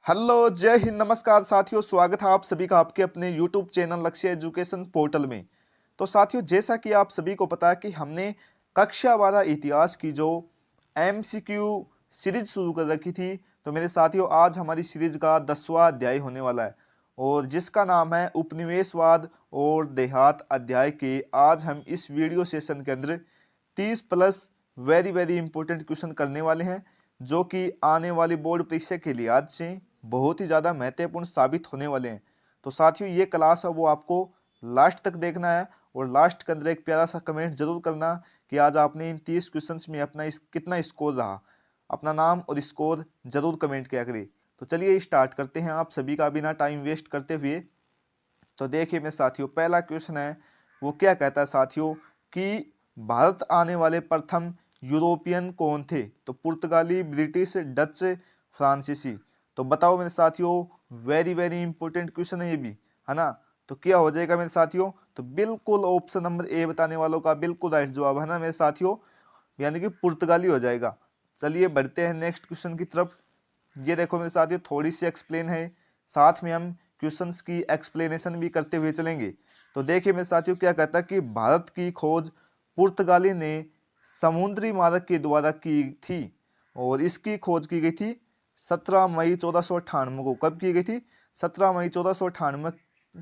Hello, जय हिंद, नमस्कार साथियों। स्वागत है आप सभी का आपके अपने YouTube चैनल लक्ष्य एजुकेशन पोर्टल में। तो साथियों, जैसा कि आप सभी को पता है कि हमने कक्षा 12 इतिहास की जो MCQ सीरीज शुरू कर रखी थी। तो मेरे साथियों, आज हमारी सीरीज का 10वां अध्याय होने वाला है और जिसका नाम है उपनिवेशवाद और देहात अध्याय के आज हम इस वीडियो सेशन के अंदर 30 plus very very important question करने वाले हैं, जो कि आने वाली बोर्ड परीक्षा के लिए आज से बहुत ही ज़्यादा महत्वपूर्ण साबित होने वाले हैं। तो साथियों, ये क्लास है वो आपको लास्ट तक देखना है और लास्ट के अंदर एक प्यारा सा कमेंट जरूर करना कि आज आपने इन 30 क्वेश्चंस में अपना कितना स्कोर रहा। अपना नाम और स्कोर जरूर कमेंट किया करिए। तो चलिए स्टार्ट करते हैं आप सभी का बिना टाइम वेस्ट करते हुए। तो देखिए मेरे साथियों, पहला क्वेश्चन है वो क्या कहता है साथियों कि भारत आने वाले प्रथम यूरोपियन कौन थे। तो पुर्तगाली, ब्रिटिश, डच, फ्रांसीसी। तो बताओ मेरे साथियों, वेरी वेरी इंपॉर्टेंट क्वेश्चन है ये भी, है ना। तो क्या हो जाएगा मेरे साथियों, तो बिल्कुल ऑप्शन नंबर ए बताने वालों का बिल्कुल राइट जवाब है ना मेरे साथियों, यानी कि पुर्तगाली हो जाएगा। चलिए बढ़ते हैं नेक्स्ट क्वेश्चन की तरफ। ये देखो मेरे साथियों, थोड़ी सी एक्सप्लेन है, साथ में हम क्वेश्चंस की एक्सप्लेनेशन भी करते हुए चलेंगे। तो देखिए मेरे साथियों, क्या कहता है कि भारत की खोज पुर्तगाली ने समुद्री मार्ग के द्वारा की थी और इसकी खोज की गई थी 17 मई 1498 को। कब की गई थी? 17 मई 1498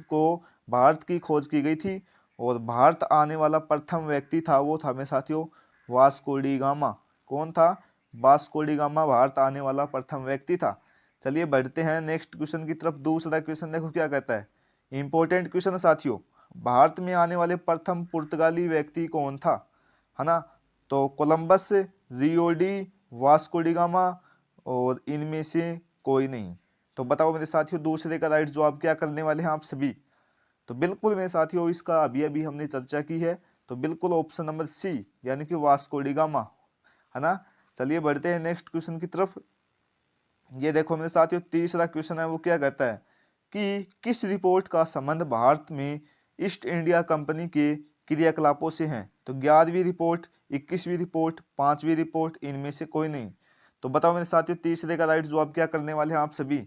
को भारत की खोज की गई थी और भारत आने वाला प्रथम व्यक्ति था वो था मेरे साथियों वास्को डी गामा। कौन था? वास्को डी गामा भारत आने वाला प्रथम व्यक्ति था। चलिए बढ़ते हैं नेक्स्ट क्वेश्चन की तरफ। दूसरा क्वेश्चन देखो क्या कहता है, इंपॉर्टेंट क्वेश्चन साथियों। भारत में आने वाले प्रथम पुर्तगाली व्यक्ति कौन था, है ना। तो Columbus, Rio de, Vasco D gamma और इनमें से कोई नहीं। तो बताओ मेरे साथियों, दूसरे का राइट जवाब क्या करने वाले हैं आप सभी। तो बिल्कुल मेरे साथियों, इसका अभी अभी हमने चर्चा की है। तो बिल्कुल ऑप्शन नंबर सी, यानी कि वास्को डी गामा, है ना। चलिए बढ़ते हैं नेक्स्ट क्वेश्चन की तरफ। ये देखो मेरे साथियों, तीसरा क्वेश्चन है वो क्या कहता है कि किस रिपोर्ट का संबंध भारत में ईस्ट इंडिया कंपनी के क्रियाकलापों से है। तो 11वीं रिपोर्ट, 21वीं रिपोर्ट, 5वीं रिपोर्ट, इनमें से कोई नहीं। तो बताओ मेरे साथियों, तीसरे का राइट जवाब क्या करने वाले हैं आप सभी।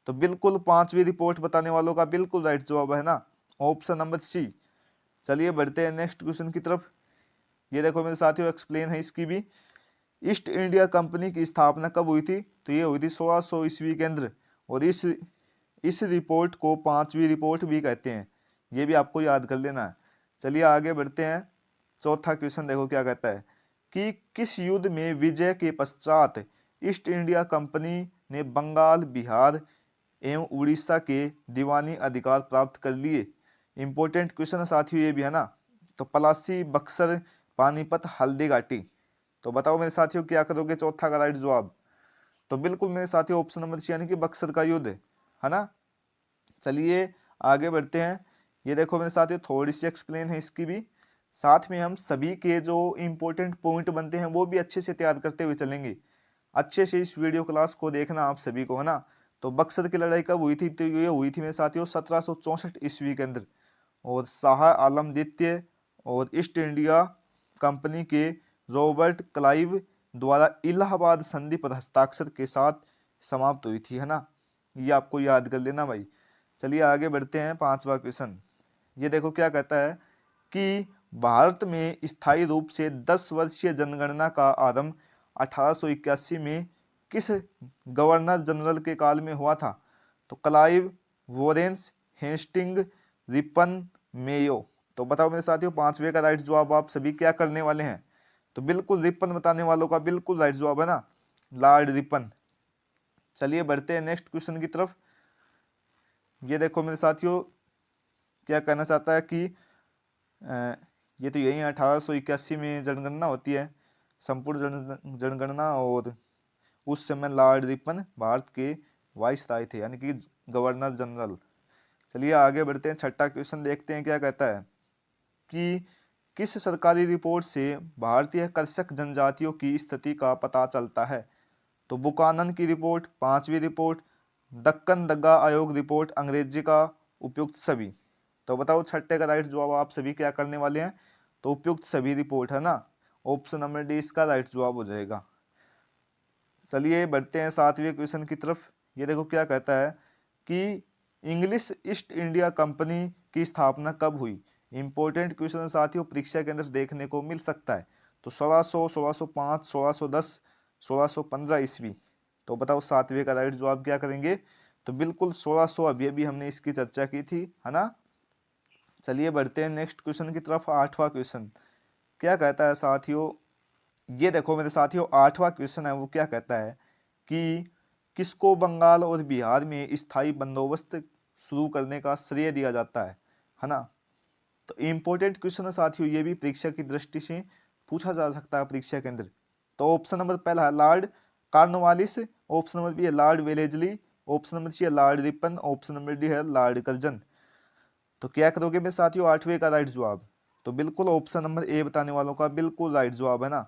तो बिल्कुल 5वीं रिपोर्ट बताने वालों का बिल्कुल राइट जवाब है ना, ऑप्शन नंबर सी। चलिए बढ़ते हैं नेक्स्ट क्वेश्चन की तरफ। ये देखो मेरे साथियों, एक्सप्लेन है इसकी भी। ईस्ट इंडिया कंपनी की स्थापना कब हुई थी? तो ये हुई थी 1600 ईस्वी के अंदर और इस रिपोर्ट को 5वीं रिपोर्ट भी कहते हैं। ये भी आपको याद कर लेना है। चलिए आगे बढ़ते हैं। चौथा क्वेश्चन देखो क्या कहता है कि किस युद्ध में विजय के पश्चात ईस्ट इंडिया कंपनी ने बंगाल, बिहार एवं उड़ीसा के दीवानी अधिकार प्राप्त कर लिए। इंपॉर्टेंट क्वेश्चन है साथियों ये भी, है ना। तो पलासी, बक्सर, पानीपत, हल्दी घाटी। तो बताओ मेरे साथियों क्या करोगे चौथा का राइट जवाब। तो बिल्कुल मेरे साथियों ऑप्शन नंबर सी, यानी कि बक्सर का युद्ध, है ना। चलिए आगे बढ़ते हैं। ये देखो मेरे साथियों, थोड़ी सी एक्सप्लेन है इसकी भी, साथ में हम सभी के जो इंपॉर्टेंट पॉइंट बनते हैं वो भी अच्छे से तैयार करते हुए चलेंगे। अच्छे से इस वीडियो क्लास को देखना आप सभी को, है ना। तो बक्सर की लड़ाई कब हुई थी? तो ये हुई थी मेरे साथियों 1764 ईस्वी के अंदर और शाह आलम द्वितीय और ईस्ट इंडिया कंपनी के रॉबर्ट क्लाइव द्वारा इलाहाबाद संधि पर हस्ताक्षर के साथ समाप्त हुई थी, है ना। ये आपको याद कर लेना भाई। चलिए आगे बढ़ते हैं। पांचवा क्वेश्चन, ये देखो क्या कहता है कि भारत में स्थायी रूप से 10 वर्षीय जनगणना का आरंभ 1881 में किस गवर्नर जनरल के काल में हुआ था। तो क्लाइव, वोरेंस, हेस्टिंग, रिपन, मेयो। तो बताओ मेरे साथियों, पांचवे का राइट जवाब आप सभी क्या करने वाले हैं। तो बिल्कुल रिपन बताने वालों का बिल्कुल राइट जवाब है ना, लॉर्ड रिपन। चलिए बढ़ते हैं नेक्स्ट क्वेश्चन की तरफ। ये देखो मेरे साथियों, क्या कहना चाहता है कि अ, ये तो यही 1881 में जनगणना होती है, संपूर्ण जनगणना, और उस समय लॉर्ड रिपन भारत के वाइसराय थे, यानी कि गवर्नर जनरल। चलिए आगे बढ़ते हैं। छठा क्वेश्चन देखते हैं क्या कहता है कि किस सरकारी रिपोर्ट से भारतीय कृषक जनजातियों की स्थिति का पता चलता है। तो बुकानन की रिपोर्ट, 5वीं रिपोर्ट, दक्कन दग्गा आयोग रिपोर्ट, अंग्रेजी का, उपयुक्त सभी। तो बताओ छठे का राइट जवाब आप सभी क्या करने वाले हैं। तो उपयुक्त सभी रिपोर्ट, है ना, ऑप्शन नंबर डी इसका राइट जवाब हो जाएगा। चलिए बढ़ते हैं 7वें क्वेश्चन की तरफ। ये देखो क्या कहता है कि इंग्लिश ईस्ट इंडिया कंपनी की स्थापना कब हुई। इंपॉर्टेंट क्वेश्चन साथियों परीक्षा के अंदर देखने को मिल सकता है। तो 1600, 1605, 1610, 1615 ईस्वी। तो बताओ सातवें का राइट जवाब क्या करेंगे। तो बिल्कुल 1600, अभी अभी हमने इसकी चर्चा की थी, है ना। चलिए बढ़ते हैं नेक्स्ट क्वेश्चन की तरफ। आठवां क्वेश्चन क्या कहता है साथियों, ये देखो मेरे साथियों, आठवां क्वेश्चन है वो क्या कहता है कि किसको बंगाल और बिहार में स्थायी बंदोबस्त शुरू करने का श्रेय दिया जाता है ना। तो इम्पोर्टेंट क्वेश्चन है साथियों, ये भी परीक्षा की दृष्टि से पूछा जा सकता है परीक्षा के अंदर। तो ऑप्शन नंबर पहला है Lord Cornwallis, option number B है Lord Wellesley, option number C है Lord Ripon, option number D है लॉर्ड कर्जन। तो क्या करोगे मेरे साथियों आठवें का राइट जवाब। तो बिल्कुल ऑप्शन नंबर ए बताने वालों का बिल्कुल राइट जवाब है ना,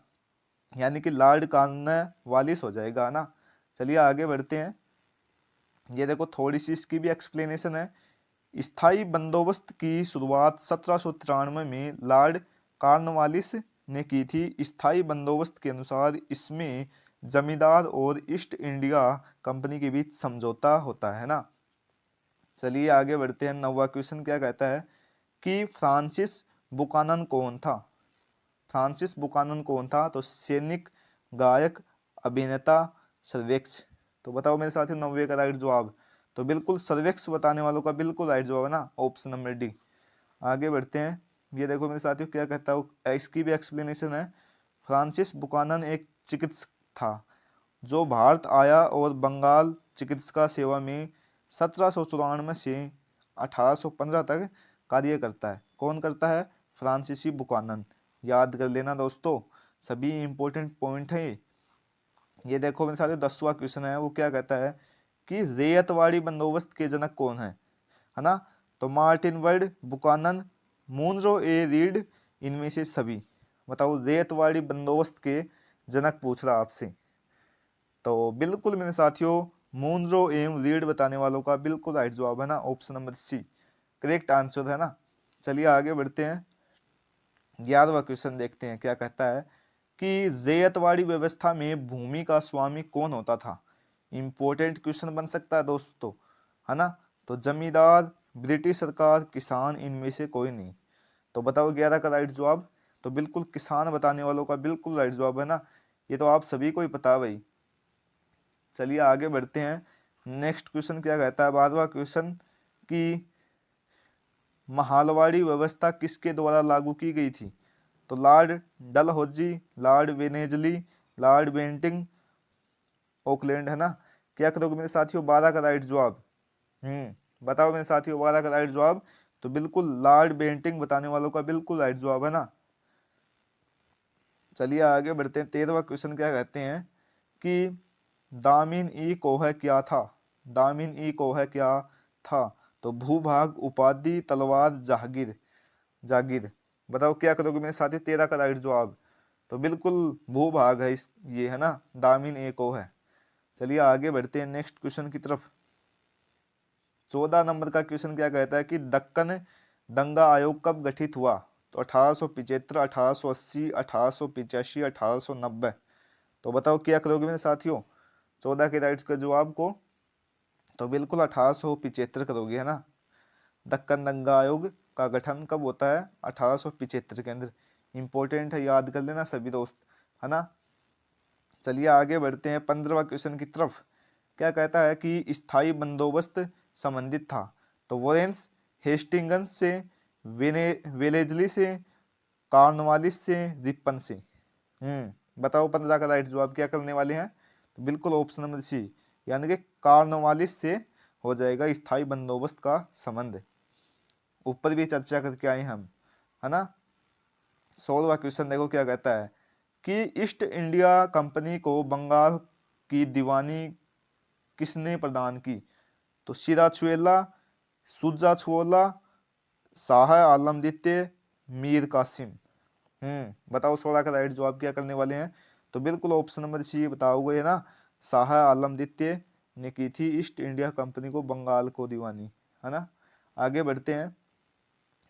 यानी कि लॉर्ड कॉर्नवालिस हो जाएगा ना। चलिए आगे बढ़ते हैं। ये देखो थोड़ी सी इसकी भी एक्सप्लेनेशन है। स्थायी बंदोबस्त की शुरुआत 1793 में लॉर्ड कॉर्नवालिस ने की थी। स्थायी बंदोबस्त के अनुसार इसमें जमींदार और ईस्ट इंडिया कंपनी के बीच समझौता होता है ना। चलिए आगे बढ़ते हैं। नौवां क्वेश्चन क्या कहता है कि फ्रांसिस बुकानन कौन था। फ्रांसिस बुकानन कौन था। तो सैनिक, गायक, अभिनेता, सर्वेक्ष। तो बताओ मेरे साथ नौवे का राइट जवाब। तो बिल्कुल सर्वेक्ष बताने वालों का बिल्कुल राइट जवाब है ना, ऑप्शन नंबर डी। आगे बढ़ते हैं। ये देखो मेरे साथियों क्या कहता है, इसकी भी एक्सप्लेनेशन है। फ्रांसिस बुकानन एक चिकित्सक था जो भारत आया और बंगाल चिकित्सा सेवा में 1794 से 1815 तक कार्य करता है। कौन करता है। फ्रांसीसी बुकानन। याद कर लेना दोस्तों, सभी इंपॉर्टेंट पॉइंट है। ये देखो मेरे साथ 10वां क्वेश्चन है वो क्या कहता है कि रेयतवाड़ी बंदोबस्त के जनक कौन है ना। तो Martin word, Buchanan, Munro A read, इनमें से सभी। बताओ रेतवाड़ी बंदोबस्त के जनक पूछ रहा आपसे। तो बिल्कुल मेरे साथियों मुनरो एम रीड बताने वालों का बिल्कुल राइट जवाब है ना, option number C correct answer है ना। चलिए आगे बढ़ते हैं। 11वां क्वेश्चन देखते हैं क्या कहता है कि रैयतवाड़ी व्यवस्था में भूमि का स्वामी कौन होता था। इंपॉर्टेंट क्वेश्चन बन सकता है दोस्तों, है ना। तो जमींदार, ब्रिटिश सरकार, किसान, इनमें से कोई नहीं। तो बताओ 11 का राइट जवाब। तो बिल्कुल किसान बताने वालों का बिल्कुल राइट जवाब है ना, ये तो आप सभी को ही पता है भाई। चलिए आगे बढ़ते हैं। नेक्स्ट क्वेश्चन क्या कहता है 12वां क्वेश्चन कि महालवाड़ी व्यवस्था किसके द्वारा लागू की गई थी। तो Lord Dalhousie, Lord Wellesley, Lord Bentinck, Auckland, है ना। क्या करोगे मेरे साथियों 12 का राइट जवाब। बताओ मेरे साथियों 12 का राइट जवाब। तो बिल्कुल लॉर्ड बेंटिंग बताने वालों का बिल्कुल राइट जवाब है ना। चलिए आगे बढ़ते हैं। 13वां क्वेश्चन क्या कहते हैं कि दामिन ई कोह क्या था। दामिन ई कोह क्या था। तो भूभाग, उपाधि, तलवार, जागीर। जागीर। बताओ क्या करोगे मेरे साथी 13 का राइट जवाब। तो बिल्कुल भूभाग है इस, ये है ना, दामिन ए को है। चलिए आगे बढ़ते हैं नेक्स्ट क्वेश्चन की तरफ। 14 नंबर का क्वेश्चन क्या कहता है कि दक्कन दंगा आयोग कब गठित हुआ। तो 1875, 1880, 1885, 1890। तो बताओ क्या करोगे मेरे साथियों 14 के राइट्स के जवाब को। तो बिल्कुल 1875 करोगे, है ना। दक्कन दंगा आयोग का गठन कब होता है 1875 के अंदर। इंपॉर्टेंट है, याद कर लेना सभी दोस्त, है ना। चलिए आगे बढ़ते हैं 15वां क्वेश्चन की तरफ। क्या कहता है कि स्थायी बंदोबस्त संबंधित था। तो वोरेंस, हेस्टिंगस से, वेलेजली से, कॉर्नवालिस से, रिपन से। बताओ 15 का राइट जवाब क्या करने वाले हैं। तो बिल्कुल ऑप्शन नंबर सी, यानी कि कॉर्नवालिस से हो जाएगा स्थायी बंदोबस्त का संबंध। ऊपर भी चर्चा करके आए हम, है ना। 16वां क्वेश्चन देखो क्या कहता है कि ईस्ट इंडिया कंपनी को बंगाल की दीवानी किसने प्रदान की। तो सिराजुएला, सुजाछुएला, शाह आलम द्वितीय, मीर कासिम। बताओ 16 का राइट जवाब क्या करने वाले हैं। तो बिल्कुल ऑप्शन नंबर सी बताओगे ना, शाह आलम द्वितीय ने की थी ईस्ट इंडिया कंपनी को बंगाल को दीवानी, है ना। आगे बढ़ते हैं।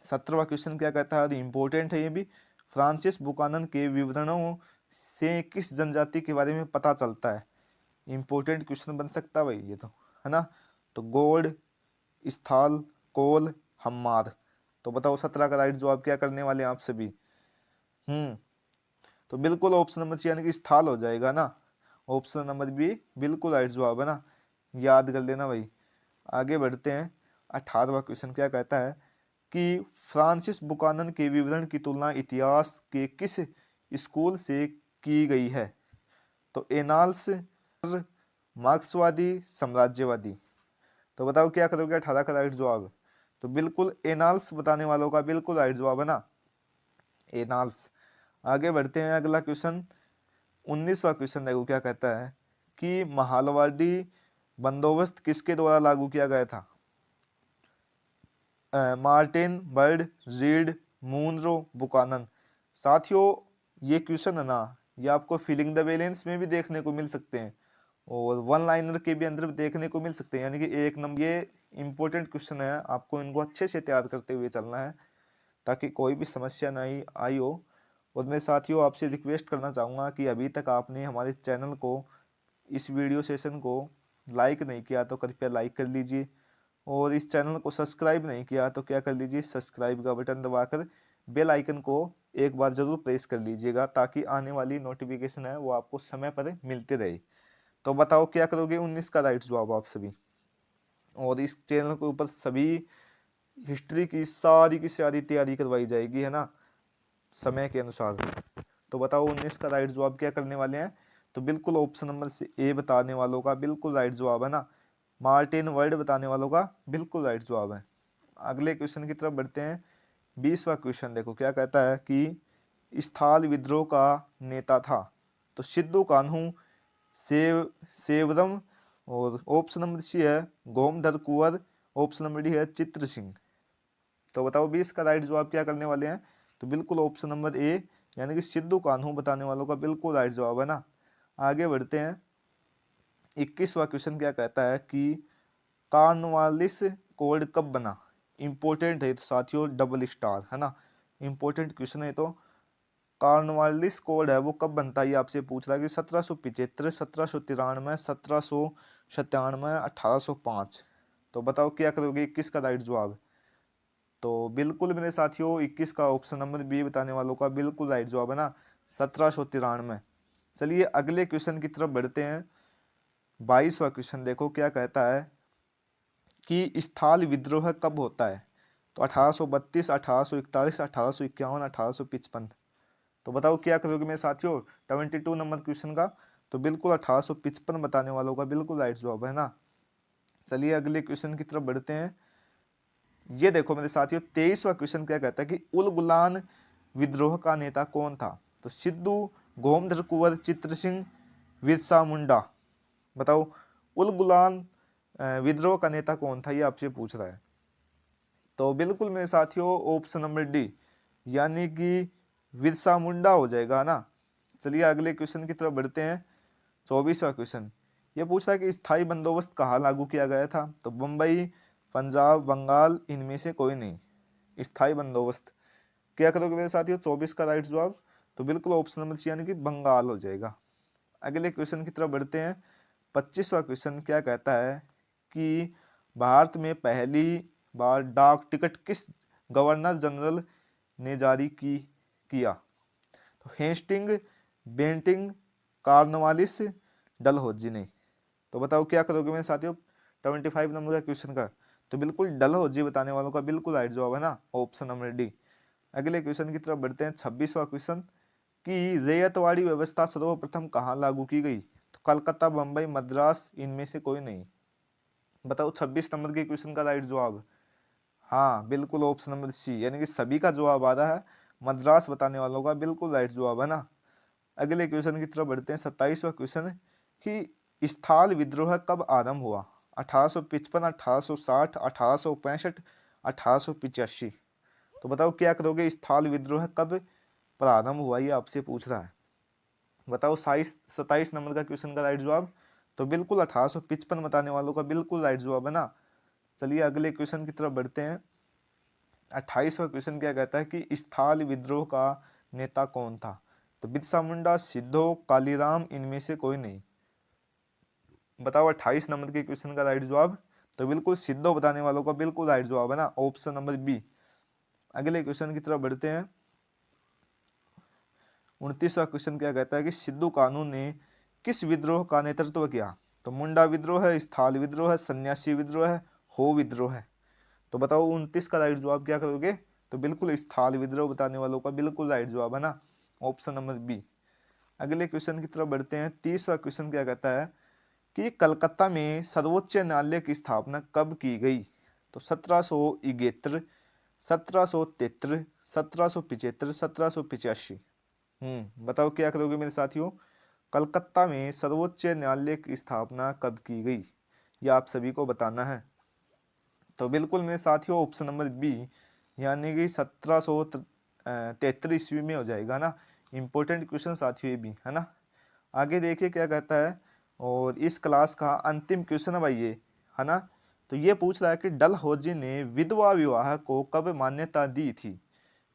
17वां क्वेश्चन क्या कहता है, इंपॉर्टेंट है ये भी। फ्रांसिस बुकानन के विवरणों से किस जनजाति के बारे में पता चलता है। इंपॉर्टेंट क्वेश्चन बन सकता है भाई ये तो। है ना। तो गौड़, स्थाल, कोल, हम्मार। तो बताओ 17 का राइट जवाब क्या करने वाले हैं आप सभी। तो बिल्कुल ऑप्शन नंबर सी यानी कि स्थाल हो जाएगा ना। ऑप्शन नंबर बी बिल्कुल राइट जवाब है ना, याद कर लेना भाई। आगे बढ़ते हैं। 18वां क्वेश्चन क्या कहता है कि फ्रांसिस बुकानन के विवरण की तुलना इतिहास के किस स्कूल से की गई है। तो एनाल्स, मार्क्सवादी, साम्राज्यवादी। तो बताओ क्या करोगे 18 का राइट जवाब। तो बिल्कुल एनाल्स बताने वालों का बिल्कुल राइट जवाब है ना, एनाल्स। आगे बढ़ते हैं। अगला क्वेश्चन 19वां क्वेश्चन देखो क्या कहता है कि महालवाड़ी बंदोबस्त किसके द्वारा लागू किया गया था। Martin, Bird, Reid, Munro, Buchanan. साथियों ये क्वेश्चन है ना, ये आपको फीलिंग द बैलेंस में भी देखने को मिल सकते हैं और वन लाइनर के भी अंदर देखने को मिल सकते हैं, यानी कि एक नंबर ये इंपॉर्टेंट क्वेश्चन है, आपको इनको अच्छे से तैयार करते हुए चलना है ताकि कोई भी समस्या नहीं आई हो। और मैं साथियों आपसे रिक्वेस्ट करना चाहूँगा कि अभी तक आपने हमारे चैनल को, इस वीडियो सेशन को लाइक नहीं किया तो कृपया लाइक कर लीजिए और इस चैनल को सब्सक्राइब नहीं किया तो क्या कर लीजिए, सब्सक्राइब का बटन दबाकर बेल आइकन को एक बार जरूर प्रेस कर लीजिएगा ताकि आने वाली नोटिफिकेशन है वो आपको समय पर मिलती रहे। तो बताओ क्या करोगे 19 का राइट जवाब आप सभी। और इस चैनल के ऊपर सभी हिस्ट्री की सारी तैयारी करवाई जाएगी है ना, समय के अनुसार। तो बताओ 19 का राइट जवाब क्या करने वाले हैं। तो बिल्कुल ऑप्शन नंबर से ए बताने वालों का बिल्कुल राइट जवाब है ना, मार्टिन वर्ड बताने वालों का बिल्कुल राइट जवाब है। अगले क्वेश्चन की तरफ बढ़ते हैं। 20वां क्वेश्चन देखो क्या कहता है कि स्थाल विद्रोह का नेता था। तो सिद्धू कान्हू, सेवरम, और ऑप्शन नंबर सी है गोमधर कुंवर, ऑप्शन नंबर डी है चित्र सिंह। तो बताओ 20 का राइट जवाब क्या करने वाले हैं। तो बिल्कुल ऑप्शन नंबर ए यानी कि सिद्धू कान्हू बताने वालों का बिल्कुल राइट जवाब है ना। आगे बढ़ते हैं। 21वां क्वेश्चन क्या कहता है कि कार्नवालिस कोड कब बना। इंपॉर्टेंट है तो साथियों, डबल स्टार है ना, इंपॉर्टेंट क्वेश्चन है। तो कार्नवालिस कोड है वो कब बनता है, ये आपसे पूछ रहा है कि 1775, 1793, 1797, 1805। तो बताओ क्या करोगे 21 का राइट जवाब। तो बिल्कुल मेरे साथियों 21 का ऑप्शन नंबर बी बताने वालों का बिल्कुल राइट जवाब है ना, 1793। चलिए अगले क्वेश्चन की तरफ बढ़ते हैं। 22वां क्वेश्चन देखो क्या कहता है कि स्थल विद्रोह कब होता है। तो 1832, 1841, 1851, 1855। तो बताओ क्या करोगे मेरे साथियों 22 नंबर क्वेश्चन का। तो बिल्कुल 1855 बताने वालों का बिल्कुल राइट जवाब है ना। चलिए अगले क्वेश्चन की तरफ बढ़ते हैं। ये देखो मेरे साथियों 23वां क्वेश्चन क्या कहता है कि उल गुलान विद्रोह का नेता कौन था। तो सिद्धू, गोमधर कुंवर, चित्र सिंह, बिरसा मुंडा। बताओ उल गुलान विद्रोह का नेता कौन था, ये आपसे पूछ रहा है। तो बिल्कुल मेरे साथियों ऑप्शन नंबर डी यानी कि बिरसा मुंडा हो जाएगा ना। चलिए अगले क्वेश्चन की तरफ बढ़ते हैं। 24वां क्वेश्चन ये पूछ रहा है कि स्थायी बंदोबस्त कहाँ लागू किया गया था। तो बम्बई, पंजाब, बंगाल, इनमें से कोई नहीं। स्थायी बंदोबस्त क्या करोगे मेरे साथियों 24 का राइट जवाब। तो बिल्कुल ऑप्शन नंबर सी यानी कि बंगाल हो जाएगा। अगले क्वेश्चन की तरफ बढ़ते हैं। 25वां क्वेश्चन क्या कहता है कि भारत में पहली बार डाक टिकट किस गवर्नर जनरल ने जारी किया। तो हेस्टिंग, बेंटिंग, कार्नवालिस, डलहौजी ने। तो बताओ क्या करोगे मेरे साथियों 25 नंबर का क्वेश्चन का। तो बिल्कुल डलहौजी बताने वालों का बिल्कुल राइट जवाब है ना, ऑप्शन नंबर डी। अगले क्वेश्चन की तरफ बढ़ते हैं। 26वां क्वेश्चन कि रैयतवाड़ी व्यवस्था सर्वप्रथम कहाँ लागू की गई। तो कलकत्ता, बम्बई, मद्रास, इनमें से कोई नहीं। बताओ 26 नंबर के क्वेश्चन का राइट जवाब। हाँ बिल्कुल ऑप्शन नंबर सी यानी कि सभी का जवाब आ रहा है, मद्रास बताने वालों का बिल्कुल राइट जवाब है ना। अगले क्वेश्चन की तरफ बढ़ते हैं। 27वां क्वेश्चन कि स्थाल विद्रोह कब आरंभ हुआ। 1855, 1860, 1865, 1885। तो बताओ क्या करोगे स्थाल विद्रोह कब प्रारंभ हुआ, ये आपसे पूछ रहा है। बताओ 27 नंबर का क्वेश्चन का राइट जवाब। तो बिल्कुल 1855 बताने वालों का बिल्कुल राइट जवाब है ना। चलिए अगले क्वेश्चन की तरफ बढ़ते हैं। 28वां क्वेश्चन क्या कहता है कि स्थाल विद्रोह का नेता कौन था। तो बिरसा मुंडा, सिद्धो, कालीराम, इनमें से कोई नहीं। बताओ 28 नंबर के क्वेश्चन का राइट जवाब, तो बिल्कुल सिद्धो बताने वालों का बिल्कुल राइट जवाब है ना, ऑप्शन नंबर बी। अगले क्वेश्चन की तरफ बढ़ते हैं। 29वां क्वेश्चन क्या कहता है कि सिद्धू कानून ने किस विद्रोह का नेतृत्व किया? तो मुंडा विद्रोह है, स्थाल विद्रोह है, सन्यासी विद्रोह है, हो विद्रोह है। तो बताओ 29 का राइट जवाब क्या करोगे? तो बिल्कुल स्थाल विद्रोह बताने वालों का बिल्कुल राइट जवाब है ना, ऑप्शन नंबर बी। अगले क्वेश्चन की तरफ बढ़ते हैं। 30वां क्वेश्चन क्या कहता है कि कलकत्ता में सर्वोच्च न्यायालय की स्थापना कब की गई? तो 1771, 1773, 1775, 1785। बताओ क्या करोगे मेरे साथियों? कलकत्ता में सर्वोच्च न्यायालय की स्थापना कब की गई, ये आप सभी को बताना है। तो बिल्कुल मेरे साथियों ऑप्शन नंबर बी, यानी कि 1773 ईस्वी में हो जाएगा ना। इंपॉर्टेंट क्वेश्चन साथियों ये भी है ना। आगे देखिए क्या कहता है, और इस क्लास का अंतिम क्वेश्चन है भाई ये, है ना। तो ये पूछ रहा है कि डलहौजी ने विधवा विवाह को कब मान्यता दी थी?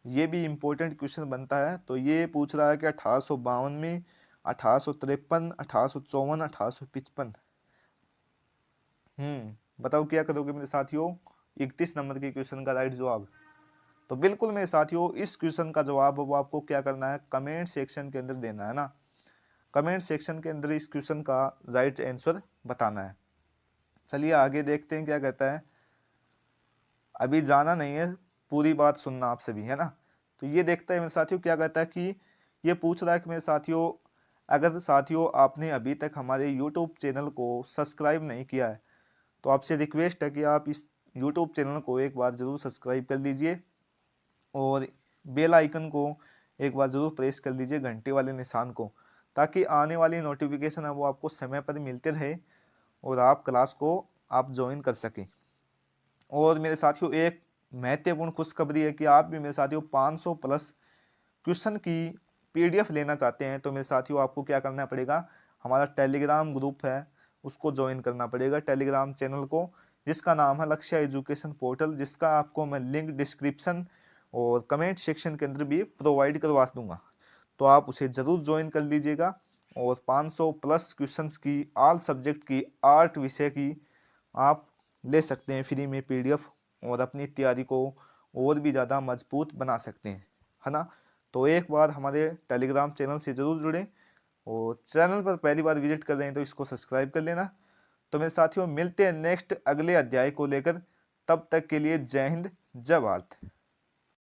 ये भी इम्पोर्टेंट क्वेश्चन बनता है। तो ये पूछ रहा है कि 1852 में, 1853, 1854, 1855। बताओ क्या करोगे मेरे साथियों? 31 नंबर के क्वेश्चन का राइट जवाब। तो बिल्कुल मेरे साथियों इस क्वेश्चन का जवाब वो आपको क्या करना है, कमेंट सेक्शन के अंदर देना है ना। कमेंट सेक्शन के अंदर इस क्वेश्चन का राइट आंसर बताना है। चलिए आगे देखते हैं क्या कहता है। अभी जाना नहीं है, पूरी बात सुनना आप सभी, है ना। तो ये देखते हैं मेरे साथियों क्या कहता है कि ये पूछ रहा है कि मेरे साथियों, अगर साथियों आपने अभी तक हमारे YouTube चैनल को सब्सक्राइब नहीं किया है, तो आपसे रिक्वेस्ट है कि आप इस YouTube चैनल को एक बार जरूर सब्सक्राइब कर लीजिए और बेल आइकन को एक बार जरूर प्रेस कर लीजिए, घंटे वाले निशान को, ताकि आने वाली नोटिफिकेशन है वो आपको समय पर मिलते रहे और आप क्लास को आप ज्वाइन कर सकें। और मेरे साथियों एक महत्वपूर्ण खुशखबरी है कि आप भी मेरे साथियों 500 प्लस क्वेश्चन की PDF लेना चाहते हैं, तो मेरे साथियों आपको क्या करना पड़ेगा, हमारा टेलीग्राम ग्रुप है उसको ज्वाइन करना पड़ेगा, टेलीग्राम चैनल को, जिसका नाम है लक्ष्य एजुकेशन पोर्टल, जिसका आपको मैं लिंक डिस्क्रिप्शन और कमेंट सेक्शन के अंदर भी प्रोवाइड करवा दूंगा। तो आप उसे जरूर ज्वाइन कर लीजिएगा और 500 प्लस क्वेश्चंस की, ऑल सब्जेक्ट की, आर्ट विषय की आप ले सकते हैं फ्री में PDF, और अपनी तैयारी को और भी ज़्यादा मजबूत बना सकते हैं, है ना। तो एक बार हमारे टेलीग्राम चैनल से ज़रूर जुड़ें, और चैनल पर पहली बार विजिट कर रहे हैं तो इसको सब्सक्राइब कर लेना। तो मेरे साथियों मिलते हैं नेक्स्ट अगले अध्याय को लेकर, तब तक के लिए जय हिंद, जय भारत।